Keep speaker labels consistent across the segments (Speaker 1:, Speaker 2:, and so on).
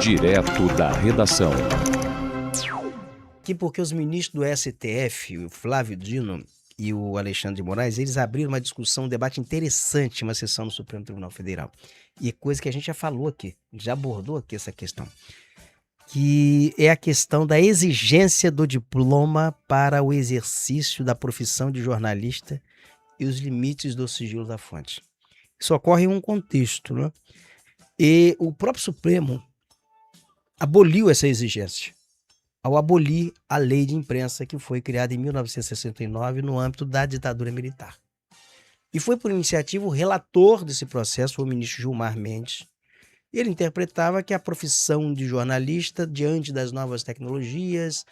Speaker 1: Direto da redação.
Speaker 2: Que porque os ministros do STF, o Flávio Dino e o Alexandre de Moraes, eles abriram uma discussão, um debate interessante, uma sessão no Supremo Tribunal Federal. E é coisa que a gente já falou aqui, já abordou aqui essa questão, que é a questão da exigência do diploma para o exercício da profissão de jornalista e os limites do sigilo da fonte. Isso ocorre em um contexto, né? E o próprio Supremo aboliu essa exigência ao abolir a lei de imprensa que foi criada em 1969 no âmbito da ditadura militar. E foi por iniciativa, o relator desse processo foi o ministro Gilmar Mendes. Ele interpretava que a profissão de jornalista, diante das novas tecnologias,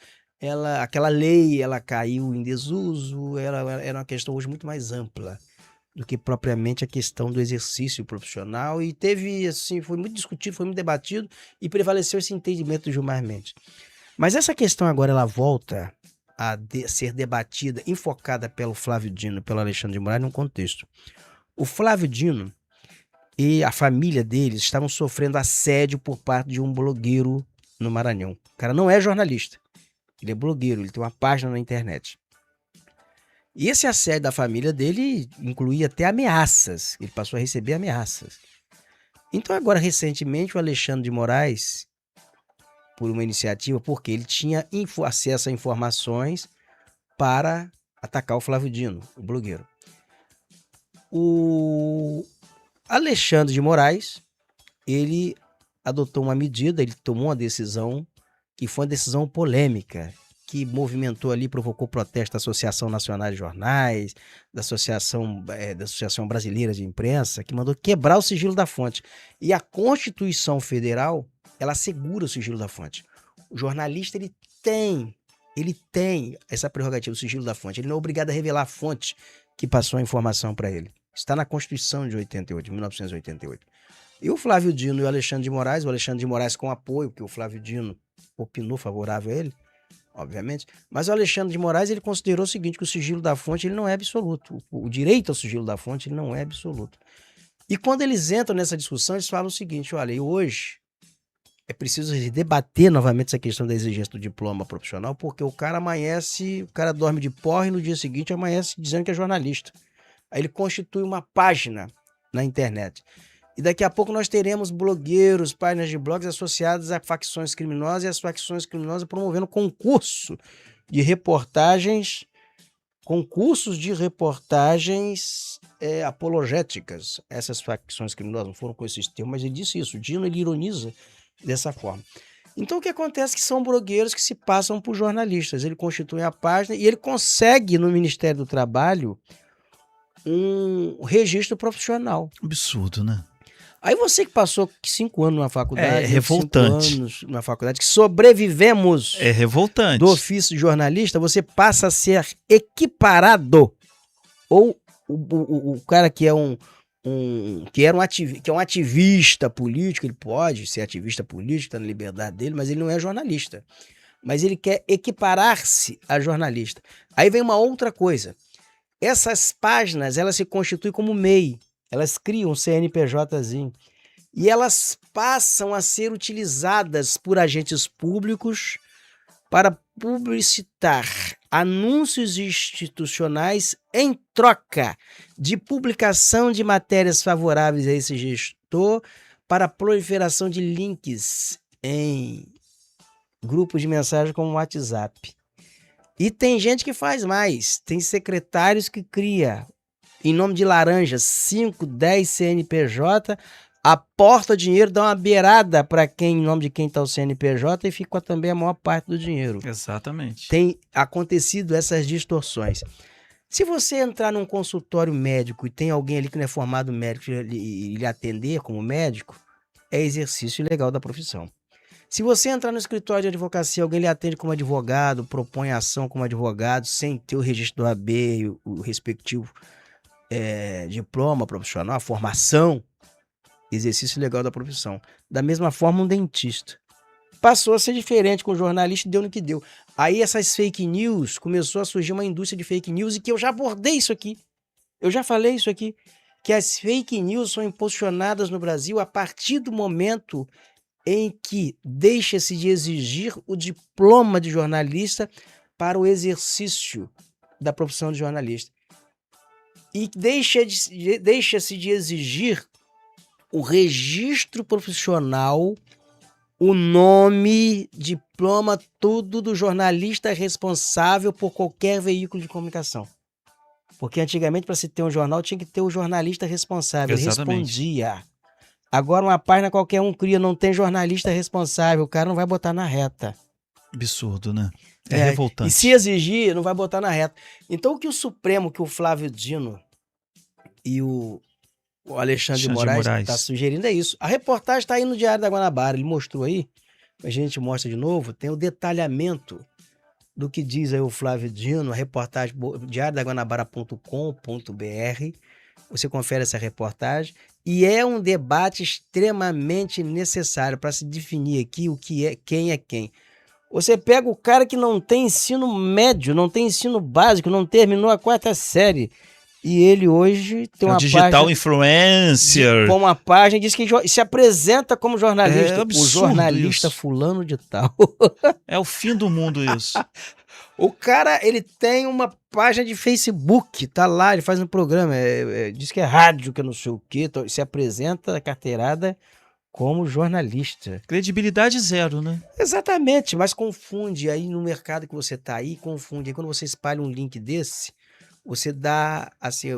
Speaker 2: aquela lei ela caiu em desuso, ela era uma questão hoje muito mais ampla do que propriamente a questão do exercício profissional, e teve, assim, foi muito discutido, foi muito debatido, e prevaleceu esse entendimento do Gilmar Mendes. Mas essa questão agora ela volta a ser debatida, enfocada pelo Flávio Dino e pelo Alexandre de Moraes num contexto. O Flávio Dino e a família deles estavam sofrendo assédio por parte de um blogueiro no Maranhão. O cara não é jornalista, ele é blogueiro, ele tem uma página na internet. E esse assédio da família dele incluía até ameaças, ele passou a receber ameaças. Então agora, recentemente, o Alexandre de Moraes, por uma iniciativa, porque ele tinha acesso a informações para atacar o Flávio Dino, o blogueiro. O Alexandre de Moraes, ele adotou uma medida, ele tomou uma decisão, que foi uma decisão polêmica, que movimentou ali, provocou protesto da Associação Nacional de Jornais, da Associação Brasileira de Imprensa, que mandou quebrar o sigilo da fonte. E a Constituição Federal, ela assegura o sigilo da fonte. O jornalista, ele tem essa prerrogativa, o sigilo da fonte. Ele não é obrigado a revelar a fonte que passou a informação para ele. Está na Constituição de 1988. E o Flávio Dino e o Alexandre de Moraes com apoio, porque o Flávio Dino opinou favorável a ele, obviamente, mas o Alexandre de Moraes, ele considerou o seguinte, que o sigilo da fonte ele não é absoluto. O direito ao sigilo da fonte ele não é absoluto. E quando eles entram nessa discussão, eles falam o seguinte, olha, e hoje é preciso debater novamente essa questão da exigência do diploma profissional, porque o cara dorme de porre e no dia seguinte amanhece dizendo que é jornalista. Aí ele constitui uma página na internet. E daqui a pouco nós teremos blogueiros, páginas de blogs associadas a facções criminosas, e as facções criminosas promovendo concursos de reportagens apologéticas. Essas facções criminosas não foram com esses termos, mas ele disse isso. O Dino, ele ironiza dessa forma. Então o que acontece é que são blogueiros que se passam por jornalistas. Ele constitui a página e ele consegue no Ministério do Trabalho um registro profissional.
Speaker 3: Absurdo, né?
Speaker 2: Aí você que passou 5 anos na faculdade,
Speaker 3: é revoltante.
Speaker 2: 5 anos na faculdade, que sobrevivemos
Speaker 3: é revoltante.
Speaker 2: do ofício de jornalista, você passa a ser equiparado. Ou o cara que é um ativista político, ele pode ser ativista político, está na liberdade dele, mas ele não é jornalista. Mas ele quer equiparar-se a jornalista. Aí vem uma outra coisa. Essas páginas, elas se constituem como MEI. Elas criam um CNPJzinho. E elas passam a ser utilizadas por agentes públicos para publicitar anúncios institucionais em troca de publicação de matérias favoráveis a esse gestor, para a proliferação de links em grupos de mensagem como o WhatsApp. E tem gente que faz mais, tem secretários que cria, em nome de laranja, 5, 10 CNPJ, aporta dinheiro, dá uma beirada para quem, em nome de quem está o CNPJ, e fica também a maior parte do dinheiro.
Speaker 3: Exatamente.
Speaker 2: Tem acontecido essas distorções. Se você entrar num consultório médico e tem alguém ali que não é formado médico e lhe atender como médico, é exercício ilegal da profissão. Se você entrar no escritório de advocacia, alguém lhe atende como advogado, propõe ação como advogado, sem ter o registro do AB e o respectivo diploma profissional, a formação, exercício legal da profissão. Da mesma forma, um dentista. Passou a ser diferente com o jornalista, deu no que deu. Aí essas fake news, começou a surgir uma indústria de fake news, e que eu já abordei isso aqui. Eu já falei isso aqui, que as fake news são impulsionadas no Brasil a partir do momento em que deixa-se de exigir o diploma de jornalista para o exercício da profissão de jornalista. E deixa-se de exigir o registro profissional, o nome, diploma, tudo do jornalista responsável por qualquer veículo de comunicação. Porque antigamente, para se ter um jornal, tinha que ter o jornalista responsável. Ele respondia. Agora, uma página qualquer um cria, não tem jornalista responsável. O cara não vai botar na reta.
Speaker 3: Absurdo, né? É revoltante.
Speaker 2: E se exigir, não vai botar na reta. Então, o que o Supremo, que o Flávio Dino e o Alexandre de Moraes está sugerindo é isso. A reportagem está aí no Diário da Guanabara. Ele mostrou aí, a gente mostra de novo, tem o detalhamento do que diz aí o Flávio Dino, a reportagem diariodaguanabara.com.br. Você confere essa reportagem. E é um debate extremamente necessário para se definir aqui o que é, quem é quem. Você pega o cara que não tem ensino médio, não tem ensino básico, não terminou a 4ª série. E ele hoje tem uma
Speaker 3: digital
Speaker 2: página...
Speaker 3: influencer.
Speaker 2: Com uma página, diz que se apresenta como jornalista.
Speaker 3: É absurdo,
Speaker 2: o jornalista
Speaker 3: isso.
Speaker 2: fulano de tal.
Speaker 3: É o fim do mundo isso.
Speaker 2: O cara, ele tem uma página de Facebook, tá lá, ele faz um programa, diz que é rádio, que eu não sei o quê, se apresenta a carteirada como jornalista.
Speaker 3: Credibilidade zero, né?
Speaker 2: Exatamente, mas confunde aí no mercado que você tá aí, confunde. Aí quando você espalha um link desse, você dá, assim,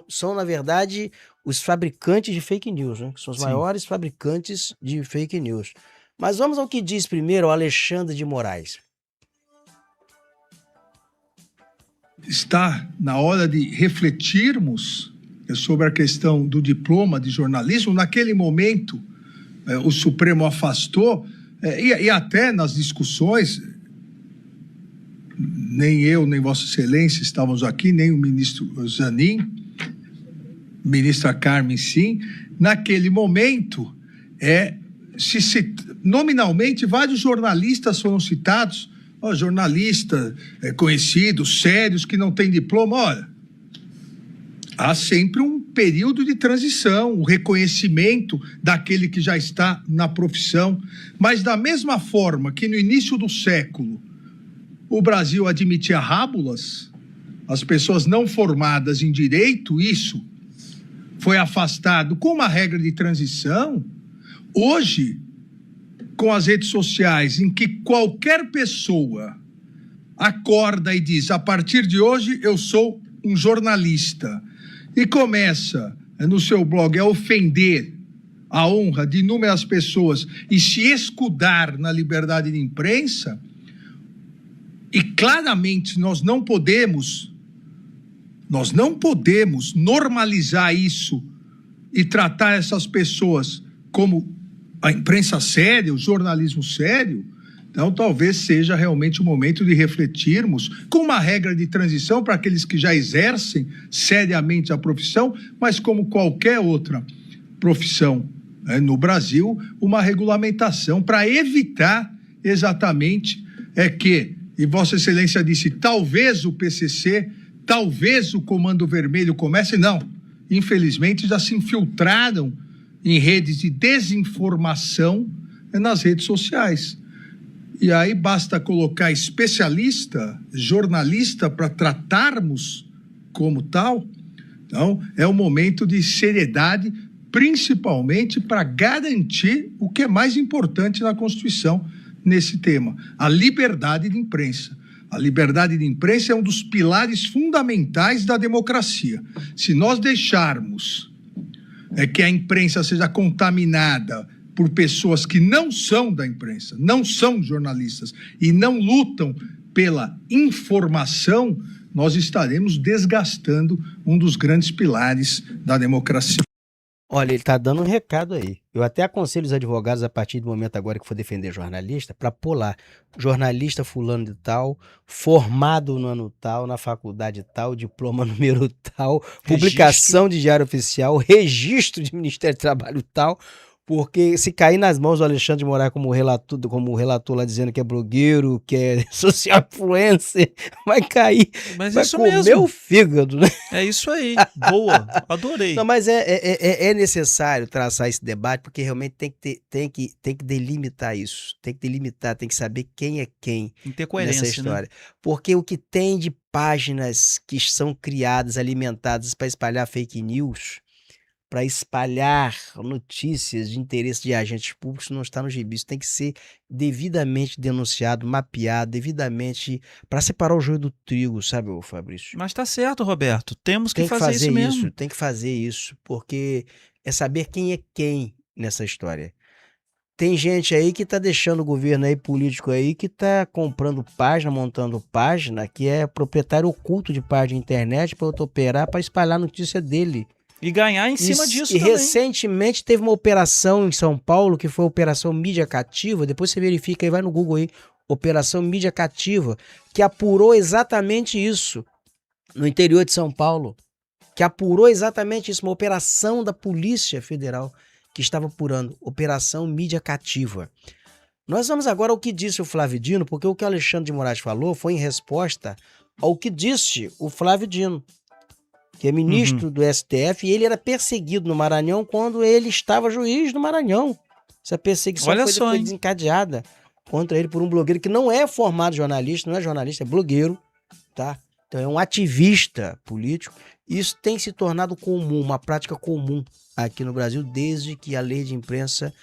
Speaker 2: são na verdade os fabricantes de fake news, né? Que são os maiores fabricantes de fake news. Mas vamos ao que diz primeiro o Alexandre de Moraes.
Speaker 1: Está na hora de refletirmos sobre a questão do diploma de jornalismo. Naquele momento, o Supremo afastou, e até nas discussões, nem eu, nem Vossa Excelência estávamos aqui, nem o ministro Zanin, ministra Carmen, sim. Naquele momento, nominalmente, vários jornalistas foram citados, jornalistas conhecidos, sérios, que não têm diploma. Olha, há sempre um período de transição, o reconhecimento daquele que já está na profissão. Mas da mesma forma que no início do século o Brasil admitia rábulas, as pessoas não formadas em direito, isso foi afastado com uma regra de transição. Hoje, com as redes sociais, em que qualquer pessoa acorda e diz: a partir de hoje eu sou um jornalista, e começa no seu blog a ofender a honra de inúmeras pessoas e se escudar na liberdade de imprensa, e claramente nós não podemos normalizar isso e tratar essas pessoas como a imprensa séria, o jornalismo sério. Então, talvez seja realmente o momento de refletirmos com uma regra de transição para aqueles que já exercem seriamente a profissão, mas como qualquer outra profissão no Brasil, uma regulamentação para evitar exatamente que, e Vossa Excelência disse, talvez o PCC, talvez o Comando Vermelho comece, não. Infelizmente, já se infiltraram em redes de desinformação nas redes sociais. E aí basta colocar especialista, jornalista, para tratarmos como tal. Então, é um momento de seriedade, principalmente para garantir o que é mais importante na Constituição nesse tema, a liberdade de imprensa. A liberdade de imprensa é um dos pilares fundamentais da democracia. Se nós deixarmos que a imprensa seja contaminada por pessoas que não são da imprensa, não são jornalistas e não lutam pela informação, nós estaremos desgastando um dos grandes pilares da democracia.
Speaker 2: Olha, ele está dando um recado aí. Eu até aconselho os advogados, a partir do momento agora que for defender jornalista, para pular jornalista fulano de tal, formado no ano tal, na faculdade tal, diploma número tal, publicação de diário oficial, registro de Ministério do Trabalho tal, Porque se cair nas mãos do Alexandre de Moraes como relator lá dizendo que é blogueiro, que é social influencer, vai cair,
Speaker 3: Mas
Speaker 2: vai
Speaker 3: isso
Speaker 2: comer
Speaker 3: mesmo.
Speaker 2: o fígado, né?
Speaker 3: É isso aí. Boa. Adorei.
Speaker 2: Não, mas é necessário traçar esse debate, porque realmente tem que delimitar isso. Tem que delimitar, tem que saber quem é quem
Speaker 3: Tem que ter
Speaker 2: nessa
Speaker 3: coerência, né?
Speaker 2: história. Porque o que tem de páginas que são criadas, alimentadas para espalhar fake news, para espalhar notícias de interesse de agentes públicos, não está no gibi. Isso tem que ser devidamente denunciado, mapeado, devidamente, para separar o joio do trigo, sabe, ô Fabrício?
Speaker 3: Mas tá certo, Roberto. Temos que
Speaker 2: Tem que
Speaker 3: fazer isso mesmo.
Speaker 2: tem que fazer isso, porque é saber quem é quem nessa história. Tem gente aí que tá deixando o governo aí, político aí, que tá comprando página, montando página, que é proprietário oculto de página de internet para operar, para espalhar a notícia dele.
Speaker 3: E ganhar em cima disso também.
Speaker 2: Recentemente teve uma operação em São Paulo, que foi a Operação Mídia Cativa, depois você verifica aí, vai no Google aí, Operação Mídia Cativa, que apurou exatamente isso, no interior de São Paulo, que apurou exatamente isso, uma operação da Polícia Federal, que estava apurando, Operação Mídia Cativa. Nós vamos agora ao que disse o Flávio Dino, porque o que o Alexandre de Moraes falou foi em resposta ao que disse o Flávio Dino, que é ministro do STF, e ele era perseguido no Maranhão quando ele estava juiz no Maranhão. Essa perseguição foi desencadeada contra ele por um blogueiro que não é formado jornalista, não é jornalista, é blogueiro, tá? Então é um ativista político. Isso tem se tornado comum, uma prática comum aqui no Brasil, desde que a lei de imprensa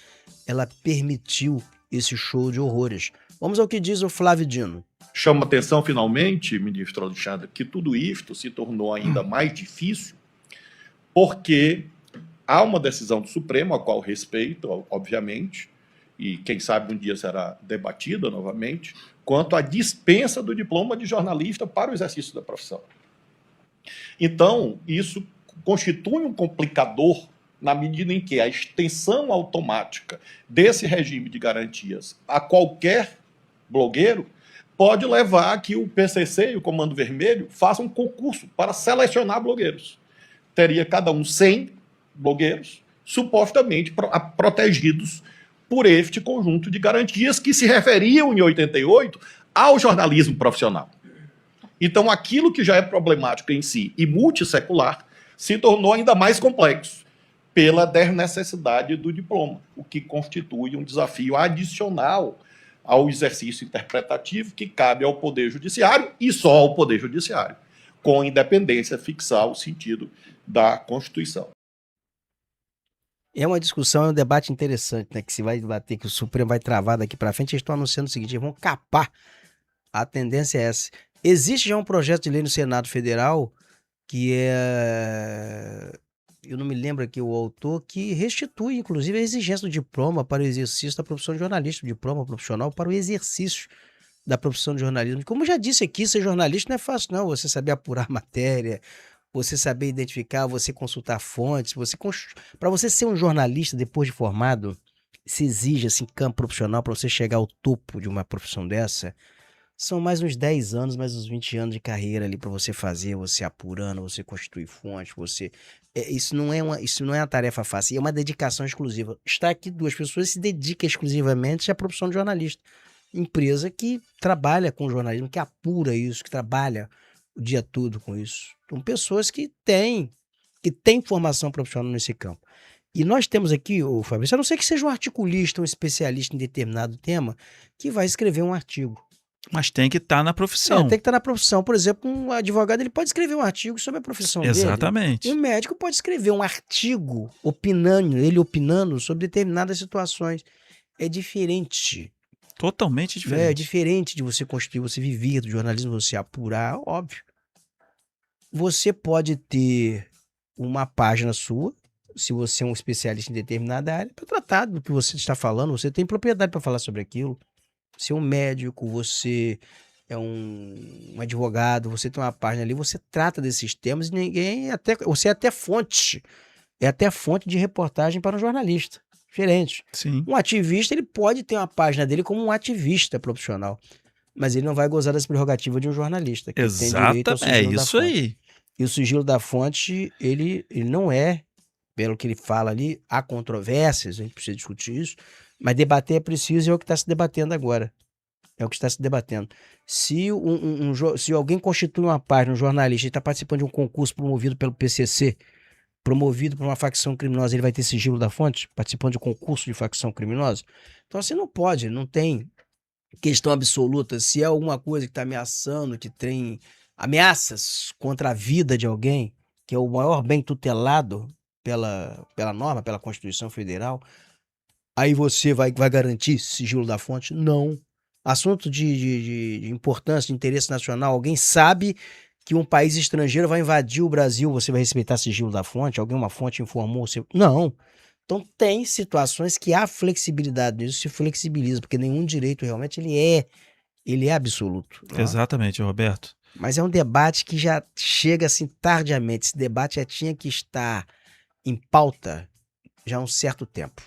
Speaker 2: ela permitiu esse show de horrores. Vamos ao que diz o Flávio Dino.
Speaker 4: Chama atenção, finalmente, ministro Alexandre, que tudo isto se tornou ainda mais difícil porque há uma decisão do Supremo, a qual respeito, obviamente, e quem sabe um dia será debatida novamente, quanto à dispensa do diploma de jornalista para o exercício da profissão. Então, isso constitui um complicador na medida em que a extensão automática desse regime de garantias a qualquer blogueiro pode levar a que o PCC e o Comando Vermelho façam um concurso para selecionar blogueiros. Teria cada um 100 blogueiros, supostamente protegidos por este conjunto de garantias que se referiam, em 88, ao jornalismo profissional. Então, aquilo que já é problemático em si e multissecular se tornou ainda mais complexo pela desnecessidade do diploma, o que constitui um desafio adicional ao exercício interpretativo que cabe ao Poder Judiciário e só ao Poder Judiciário, com independência fixar o sentido da Constituição.
Speaker 2: É uma discussão, é um debate interessante, né? Que se vai debater, que o Supremo vai travar daqui para frente. Eles estão anunciando o seguinte: eles vão capar. A tendência é essa. Existe já um projeto de lei no Senado Federal que é... Eu não me lembro aqui o autor, que restitui, inclusive, a exigência do diploma para o exercício da profissão de jornalista, o diploma profissional para o exercício da profissão de jornalismo. Como eu já disse aqui, ser jornalista não é fácil, não. Você saber apurar matéria, você saber identificar, você consultar fontes, para você ser um jornalista depois de formado, se exige, assim, campo profissional para você chegar ao topo de uma profissão dessa. São mais uns 10 anos, mais uns 20 anos de carreira ali para você fazer, você apurando, você constituir fonte, você... Isso não é uma tarefa fácil, é uma dedicação exclusiva. Está aqui duas pessoas que se dedicam exclusivamente à profissão de jornalista. Empresa que trabalha com jornalismo, que apura isso, que trabalha o dia todo com isso. São pessoas que têm formação profissional nesse campo. E nós temos aqui, o Fabrício, a não ser que seja um articulista, um especialista em determinado tema, que vai escrever um artigo.
Speaker 3: Mas tem que estar na profissão.
Speaker 2: Tem que estar na profissão. Por exemplo, um advogado ele pode escrever um artigo sobre a profissão dele.
Speaker 3: Exatamente.
Speaker 2: E um médico pode escrever um artigo opinando sobre determinadas situações. É diferente.
Speaker 3: Totalmente diferente.
Speaker 2: É diferente de você construir, você viver do jornalismo, você apurar, óbvio. Você pode ter uma página sua, se você é um especialista em determinada área, para tratar do que você está falando, você tem propriedade para falar sobre aquilo. Você é um médico, você é um advogado, você tem uma página ali, você trata desses temas e você é até fonte de reportagem para um jornalista. Diferente.
Speaker 3: Sim.
Speaker 2: Um ativista, ele pode ter uma página dele como um ativista profissional, mas ele não vai gozar das prerrogativas de um jornalista. Que
Speaker 3: Exato,
Speaker 2: tem direito ao sigilo
Speaker 3: é
Speaker 2: da
Speaker 3: isso
Speaker 2: fonte.
Speaker 3: aí.
Speaker 2: E o sigilo da fonte, ele não é pelo que ele fala ali, há controvérsias, a gente precisa discutir isso, mas debater é preciso e é o que está se debatendo agora. É o que está se debatendo. Se, se alguém constitui uma página, um jornalista, e está participando de um concurso promovido pelo PCC, promovido por uma facção criminosa, ele vai ter sigilo da fonte, participando de um concurso de facção criminosa? Então você não pode, não tem questão absoluta. Se é alguma coisa que está ameaçando, que tem ameaças contra a vida de alguém, que é o maior bem tutelado pela norma, pela Constituição Federal, aí você vai garantir sigilo da fonte? Não. Assunto de importância, de interesse nacional, alguém sabe que um país estrangeiro vai invadir o Brasil, você vai respeitar sigilo da fonte? Uma fonte informou você? Não. Então tem situações que há flexibilidade nisso, se flexibiliza, porque nenhum direito realmente ele é absoluto.
Speaker 3: Exatamente, Roberto.
Speaker 2: Mas é um debate que já chega assim tardiamente. Esse debate já tinha que estar em pauta já há um certo tempo.